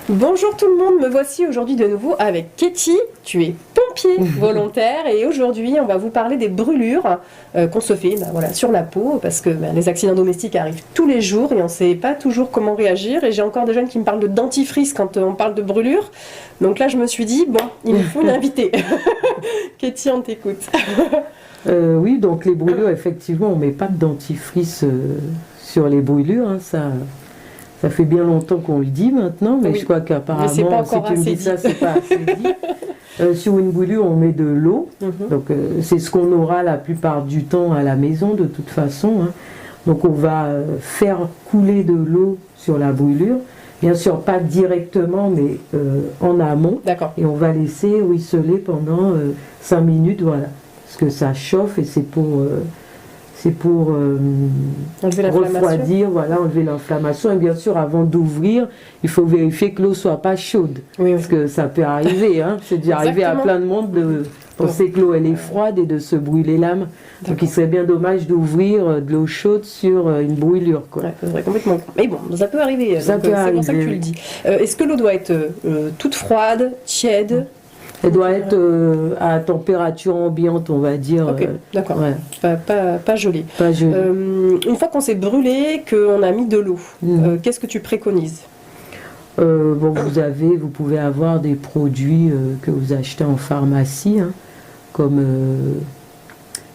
Bonjour tout le monde, me voici aujourd'hui de nouveau avec Katie. Tu es pompier volontaire et aujourd'hui on va vous parler des brûlures qu'on se fait sur la peau parce que les accidents domestiques arrivent tous les jours et on ne sait pas toujours comment réagir. Et j'ai encore des jeunes qui me parlent de dentifrice quand on parle de brûlures. Donc là je me suis dit, bon, il me faut une invitée. Katie, on t'écoute. Oui, donc les brûlures, effectivement, on ne met pas de dentifrice sur les brûlures, hein, ça fait bien longtemps qu'on le dit maintenant, mais oui. Je crois qu'apparemment, si tu me dis ça, c'est pas assez dit. Sur une brûlure, on met de l'eau, donc c'est ce qu'on aura la plupart du temps à la maison de toute façon. Hein. Donc on va faire couler de l'eau sur la brûlure, bien sûr pas directement, mais en amont. D'accord. Et on va laisser ruisseler pendant 5 minutes, voilà, parce que ça chauffe et c'est pour refroidir, voilà, enlever l'inflammation. Et bien sûr, avant d'ouvrir, il faut vérifier que l'eau ne soit pas chaude. Oui. Parce que ça peut arriver, hein. C'est déjà arrivé à plein de monde de penser que l'eau elle est froide et de se brûler l'âme. Donc il serait bien dommage d'ouvrir de l'eau chaude sur une brûlure, quoi. Ouais, ça serait complètement. Mais bon, ça peut arriver. C'est pour ça que tu le dis. Est-ce que l'eau doit être toute froide, tiède? Elle doit être à température ambiante, on va dire. Ok, d'accord. Ouais. Pas gelée. Pas gelée. Une fois qu'on s'est brûlé, qu'on a mis de l'eau, qu'est-ce que tu préconises? Vous pouvez avoir des produits que vous achetez en pharmacie, hein, comme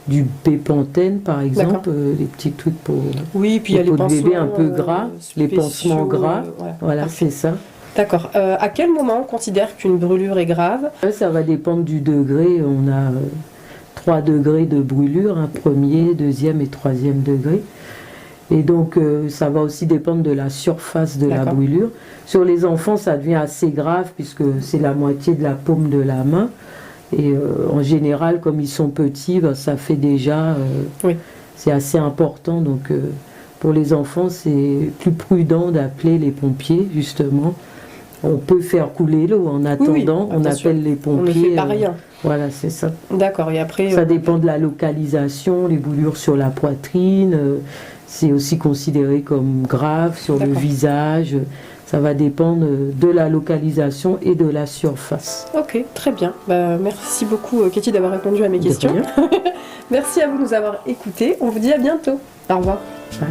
du Bepanthen par exemple, les petits trucs pour puis il y a les pansements bébé un peu gras, les pansements gras, voilà, okay. C'est ça. D'accord. À quel moment on considère qu'une brûlure est grave? Ça va dépendre du degré. On a 3 degrés de brûlure, un premier, deuxième et troisième degré. Et donc ça va aussi dépendre de la surface de la brûlure. Sur les enfants, ça devient assez grave puisque c'est la moitié de la paume de la main. Et en général, comme ils sont petits, ça fait déjà... c'est assez important. Donc pour les enfants, c'est plus prudent d'appeler les pompiers, justement. On peut faire couler l'eau en attendant, on appelle les pompiers. On ne fait pas rien. Voilà, c'est ça. D'accord, et après... Ça dépend de la localisation, les brûlures sur la poitrine, c'est aussi considéré comme grave sur le visage. Ça va dépendre de la localisation et de la surface. Ok, très bien. Merci beaucoup, Katie, d'avoir répondu à mes questions. Merci à vous de nous avoir écoutés. On vous dit à bientôt. Au revoir. Bye.